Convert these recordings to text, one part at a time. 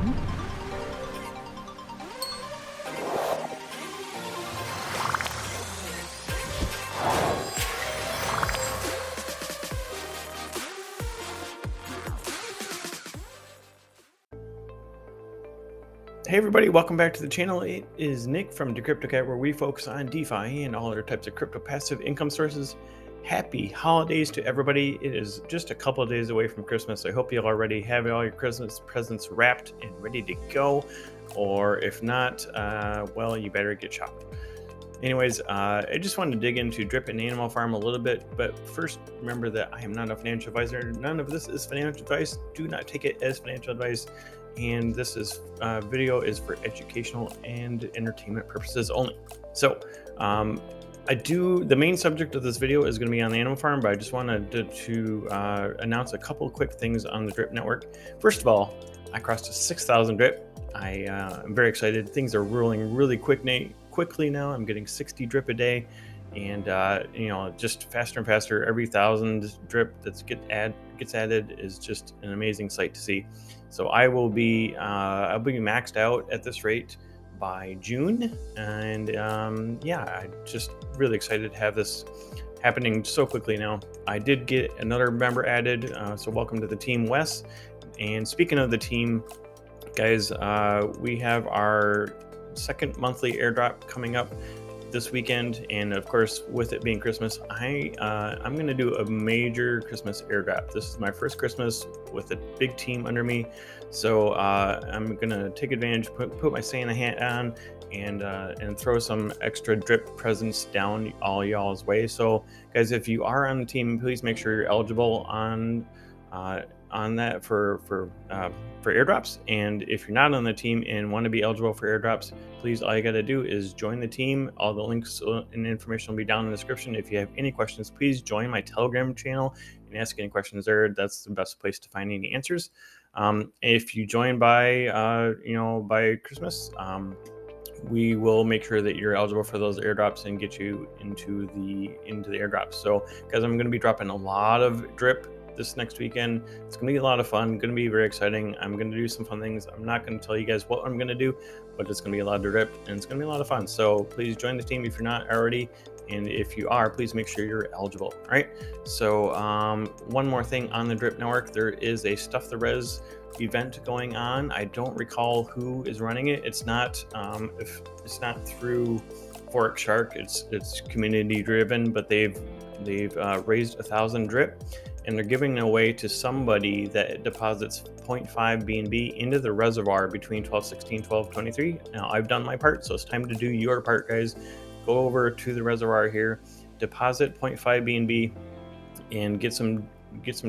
Hey everybody, welcome back to the channel. It is Nick from DeCryptoCat, where we focus on DeFi and all other types of crypto passive income sources. Happy holidays to everybody. It is just a couple of days away from Christmas. I hope you already have all your Christmas presents wrapped and ready to go. Or if not, well, you better get shopping. Anyways, I just wanted to dig into Drip and Animal Farm a little bit, but first remember that I am not a financial advisor. None of this is financial advice. Do not take it as financial advice. And this video is for educational and entertainment purposes only. So the main subject of this video is going to be on the Animal Farm, but I just wanted to announce a couple of quick things on the Drip network. First of all, I crossed 6,000 Drip. I'm very excited. Things are rolling really quickly now. I'm getting 60 Drip a day, and just faster and faster. Every 1,000 Drip that gets added is just an amazing sight to see. So I'll be maxed out at this rate by June, and I'm just really excited to have this happening so quickly now. I did get another member added, so welcome to the team, Wes. And speaking of the team, guys, we have our second monthly airdrop coming up this weekend, and of course, with it being Christmas, I'm going to do a major Christmas airdrop. This is my first Christmas with a big team under me, so I'm going to take advantage, put my Santa hat on, and throw some extra Drip presents down all y'all's way. So, guys, if you are on the team, please make sure you're eligible on that for airdrops. And if you're not on the team and want to be eligible for airdrops, please, all you got to do is join the team. All the links and information will be down in the description. If you have any questions, please join my Telegram channel and ask any questions there. That's the best place to find any answers. If you join by Christmas, we will make sure that you're eligible for those airdrops and get you into the airdrops. So, guys, I'm going to be dropping a lot of Drip this next weekend. It's going to be a lot of fun, going to be very exciting. I'm going to do some fun things. I'm not going to tell you guys what I'm going to do, but it's going to be a lot of Drip, and it's going to be a lot of fun. So please join the team if you're not already, and if you are, please make sure you're eligible. All right. So one more thing on the Drip network, there is a Stuff the Res event going on. I don't recall who is running it. It's not through Fork Shark. It's community driven, but they've raised 1,000 Drip, and they're giving it away to somebody that deposits 0.5 BNB into the reservoir between 12/16, 12/23. Now, I've done my part, so it's time to do your part, guys. Go over to the reservoir here, deposit 0.5 BNB, and get some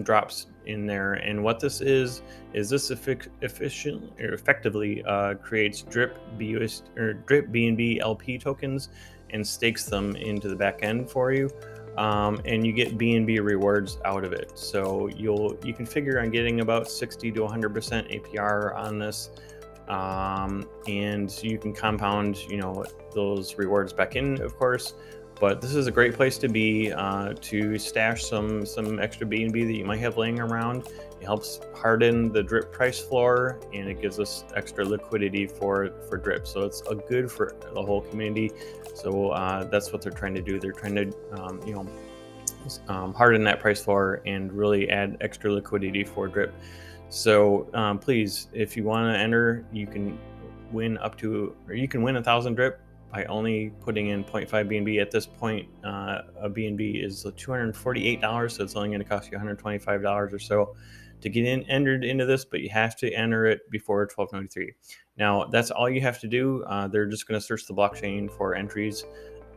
drops in there. And what this is this effectively creates Drip BNB LP tokens and stakes them into the back end for you. And you get BNB rewards out of it. So you can figure on getting about 60 to 100% APR on this, and you can compound those rewards back in, of course. But this is a great place to be, to stash some extra BNB that you might have laying around. It helps harden the Drip price floor, and it gives us extra liquidity for Drip. So it's a good for the whole community. So that's what they're trying to do. They're trying to harden that price floor and really add extra liquidity for Drip. So please, if you want to enter, you can win 1,000 Drip by only putting in 0.5 BNB. At this point, a BNB is $248, so it's only going to cost you $125 or so to get entered into this, but you have to enter it before 12/23. Now, that's all you have to do. They're just going to search the blockchain for entries.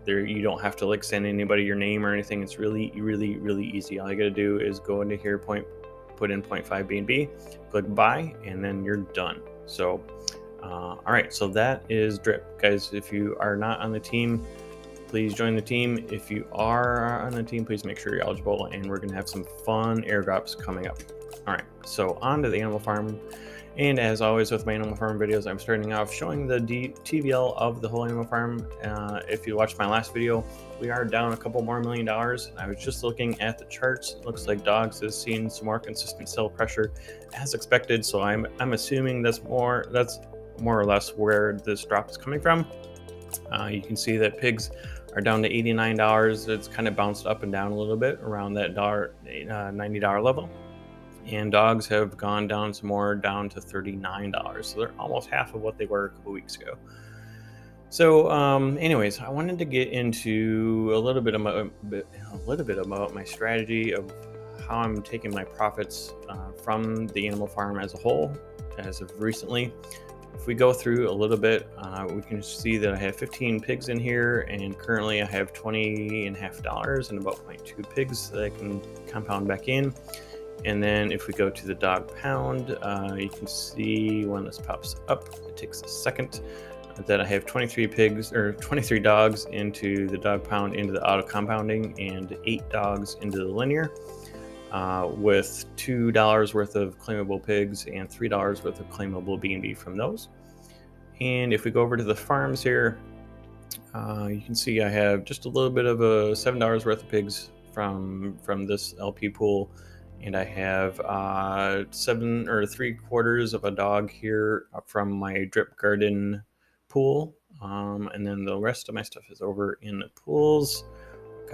You don't have to send anybody your name or anything. It's really, really, really easy. All you got to do is go into here, put in 0.5 BNB, click buy, and then you're done. So all right, so that is Drip, guys. If you are not on the team, please join the team. If you are on the team, please make sure you're eligible, and we're going to have some fun airdrops coming up. All right, so on to the Animal Farm. And as always with my animal farm videos, I'm starting off showing the TVL of the whole animal farm. If you watched my last video, we are down a couple more $1 million. I was just looking at the charts. It looks like dogs is seeing some more consistent sell pressure as expected. So I'm assuming that's more or less where this drop is coming from. You can see that pigs are down to $89. It's kind of bounced up and down a little bit around that $90 level. And dogs have gone down some more, down to $39. So they're almost half of what they were a couple weeks ago. So anyways, I wanted to get into a little bit about my strategy of how I'm taking my profits from the animal farm as a whole as of recently. If we go through a little bit, we can see that I have 15 pigs in here, and currently I have $20.50 and about 0.2 pigs that I can compound back in. And then if we go to the dog pound, you can see when this pops up, it takes a second, that I have 23 dogs into the dog pound into the auto compounding and 8 dogs into the linear, with $2 worth of claimable pigs and $3 worth of claimable BNB from those. And if we go over to the farms here, you can see I have just a little bit of a $7 worth of pigs from this LP pool. And I have 7 3/4 of a dog here from my drip garden pool. And then the rest of my stuff is over in the pools.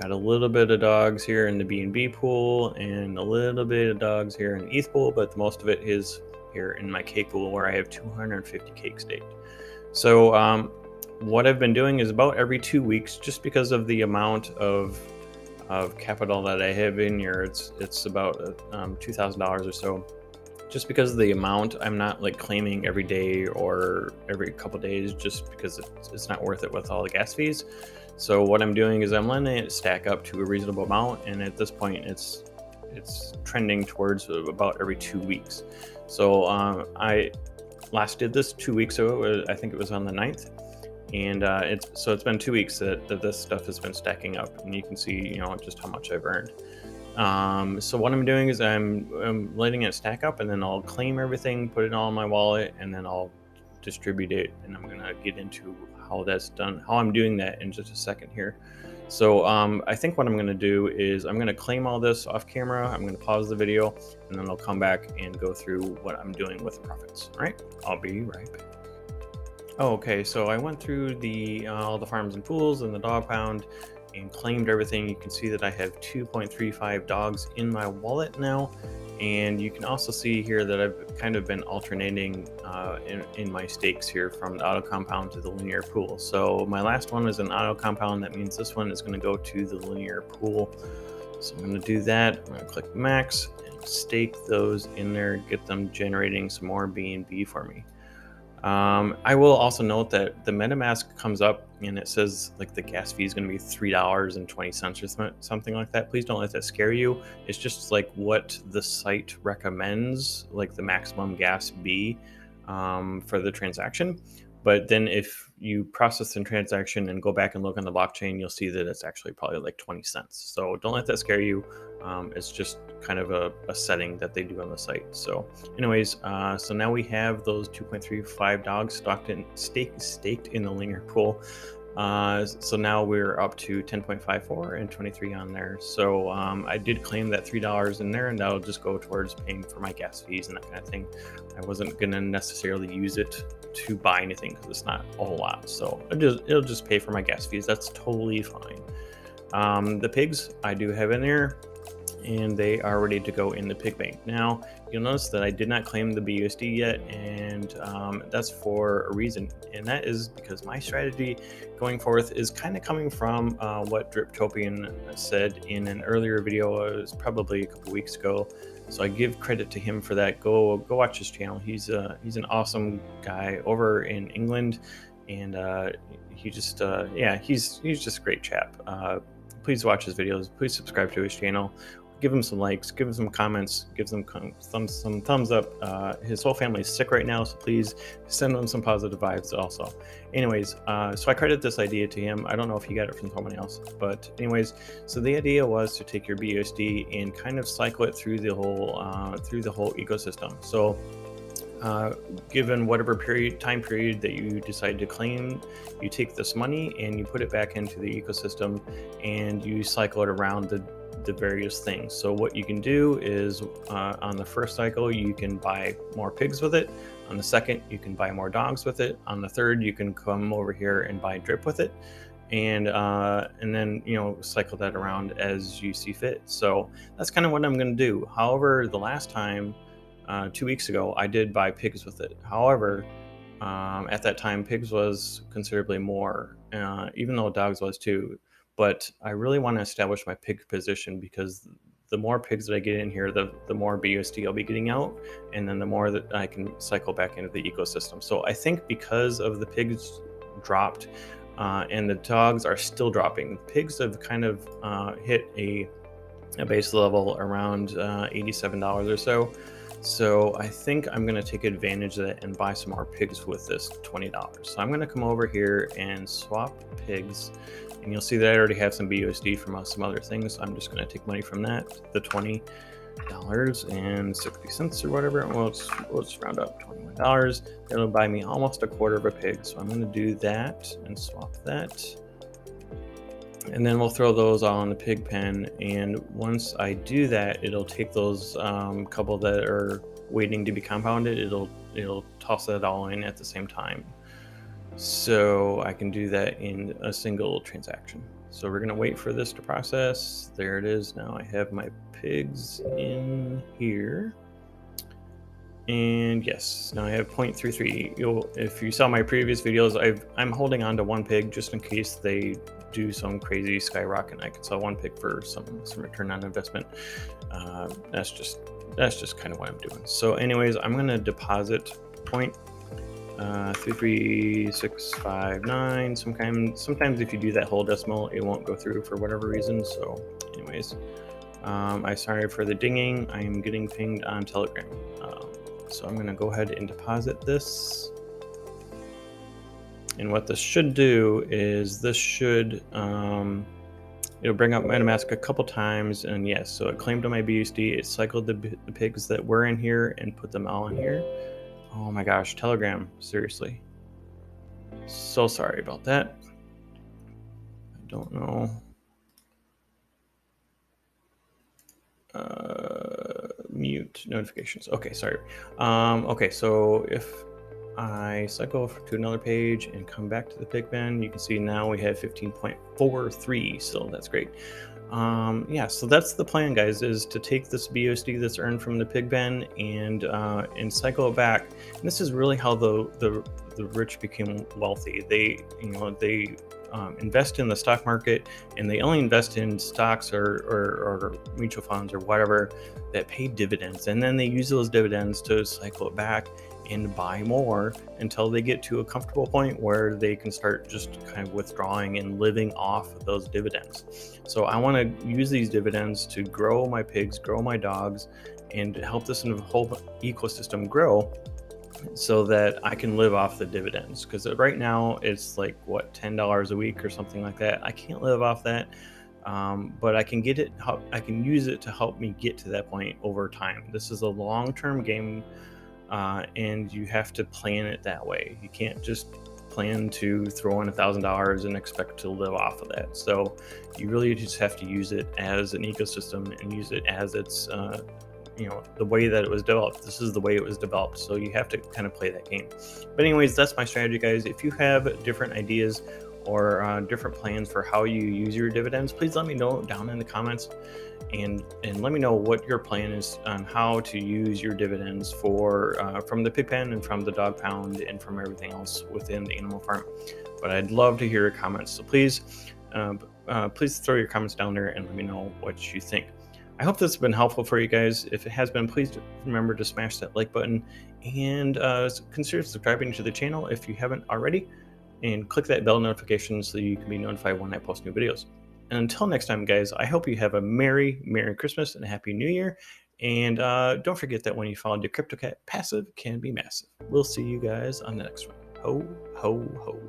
Got a little bit of dogs here in the BNB pool and a little bit of dogs here in the ETH pool, but most of it is here in my cake pool where I have 250 cake staked. So what I've been doing is about every 2 weeks, just because of the amount of capital that I have in here, it's about $2,000 or so. Just because of the amount, I'm not like claiming every day or every couple days, just because it's not worth it with all the gas fees. So what I'm doing is I'm letting it stack up to a reasonable amount, and at this point it's trending towards about every 2 weeks. So I last did this 2 weeks ago. I think it was on the 9th. And it's been 2 weeks that this stuff has been stacking up, and you can see, just how much I've earned. So what I'm doing is I'm letting it stack up, and then I'll claim everything, put it all in my wallet, and then I'll distribute it. And I'm gonna get into how that's done, how I'm doing that in just a second here. So I think what I'm gonna do is I'm gonna claim all this off camera. I'm gonna pause the video, and then I'll come back and go through what I'm doing with profits. All right, I'll be right back. Okay, so I went through all the farms and pools and the dog pound and claimed everything. You can see that I have 2.35 dogs in my wallet now, and you can also see here that I've kind of been alternating in my stakes here from the auto compound to the linear pool. So my last one is an auto compound. That means this one is going to go to the linear pool. So I'm going to do that. I'm going to click max and stake those in there, get them generating some more BNB for me. I will also note that the MetaMask comes up and it says like the gas fee is going to be $3.20 or something like that. Please don't let that scare you. It's just like what the site recommends, like the maximum gas be for the transaction. But then if you process the transaction and go back and look on the blockchain, you'll see that it's actually probably like 20 cents. So don't let that scare you. It's just kind of a setting that they do on the site. So anyways, so now we have those 2.35 dogs staked in the linear pool. So now we're up to 10.54 and 23 on there. So I did claim that $3 in there, and that'll just go towards paying for my gas fees and that kind of thing. I wasn't gonna necessarily use it to buy anything because it's not a whole lot. So it'll just pay for my gas fees. That's totally fine. The pigs I do have in there, and they are ready to go in the pig bank. Now, you'll notice that I did not claim the BUSD yet, and that's for a reason. And that is because my strategy going forth is kind of coming from what Driptopian said in an earlier video. It was probably a couple weeks ago. So I give credit to him for that. Go watch his channel. He's an awesome guy over in England, and he's just a great chap. Please watch his videos. Please subscribe to his channel. Give him some likes, give him some comments, give him some thumbs up. His whole family is sick right now, so please send him some positive vibes also. Anyways, so I credit this idea to him. I don't know if he got it from someone else, but anyways, so the idea was to take your BUSD and kind of cycle it through the whole ecosystem. So given whatever time period that you decide to claim, you take this money and you put it back into the ecosystem, and you cycle it around the various things. So what you can do is, on the first cycle, you can buy more pigs with it. On the second, you can buy more dogs with it. On the third, you can come over here and buy drip with it, and then cycle that around as you see fit. So that's kind of what I'm going to do. However, the last time, 2 weeks ago, I did buy pigs with it. However, at that time, pigs was considerably more, even though dogs was too. But I really want to establish my pig position, because the more pigs that I get in here, the more BUSD I'll be getting out, and then the more that I can cycle back into the ecosystem. So I think because of the pigs dropped, and the dogs are still dropping, pigs have kind of hit a base level around $87 or so. So I think I'm going to take advantage of that and buy some more pigs with this $20. So I'm going to come over here and swap pigs, and you'll see that I already have some BUSD from some other things. So I'm just going to take money from that, the $20.60 or whatever. Well, let's round up $21. It'll buy me almost a quarter of a pig. So I'm going to do that and swap that. And then we'll throw those all in the pig pen. And once I do that, it'll take those couple that are waiting to be compounded. It'll toss that all in at the same time. So I can do that in a single transaction. So we're gonna wait for this to process. There it is. Now I have my pigs in here. And yes, now I have 0.33. If you saw my previous videos, I'm holding on to one pig just in case they do some crazy skyrocket. I can sell one pig for some return on investment. That's just kind of what I'm doing. So anyways, I'm gonna deposit 0.33659. Sometimes if you do that whole decimal, it won't go through for whatever reason. So anyways, I'm sorry for the dinging. I am getting pinged on Telegram. So I'm going to go ahead and deposit this. And what this should do is this should, it'll bring up MetaMask a couple times. And yes, so it claimed on my BUSD. It cycled the pigs that were in here and put them all in here. Oh my gosh, Telegram, seriously. So sorry about that. I don't know. Mute notifications. Okay, sorry. Okay, so if I cycle to another page and come back to the pigpen, you can see now we have 15.43, so that's great. Yeah, so that's the plan, guys, is to take this BUSD that's earned from the pigpen and cycle it back. And this is really how the rich became wealthy. They invest in the stock market, and they only invest in stocks or mutual funds or whatever that pay dividends, and then they use those dividends to cycle it back and buy more until they get to a comfortable point where they can start just kind of withdrawing and living off of those dividends. So I want to use these dividends to grow my pigs, grow my dogs, and help this whole ecosystem grow, so that I can live off the dividends. Because right now it's like, what, $10 a week or something like that. I can't live off that, but I can use it to help me get to that point over time. This is a long-term game, and you have to plan it that way. You can't just plan to throw in $1,000 and expect to live off of that. So you really just have to use it as an ecosystem and use it as its the way that it was developed. This is the way it was developed, so you have to kind of play that game. But anyways, that's my strategy, guys. If you have different ideas or different plans for how you use your dividends, please let me know down in the comments, and let me know what your plan is on how to use your dividends for from the pig pen and from the dog pound and from everything else within the animal farm. But I'd love to hear your comments, so please throw your comments down there and let me know what you think. I hope this has been helpful for you guys. If it has been, please remember to smash that like button and consider subscribing to the channel if you haven't already, and click that bell notification so you can be notified when I post new videos. And until next time, guys, I hope you have a Merry Christmas and a Happy New Year. And don't forget that when you follow your CryptoCat, passive can be massive. We'll see you guys on the next one. Ho, ho, ho.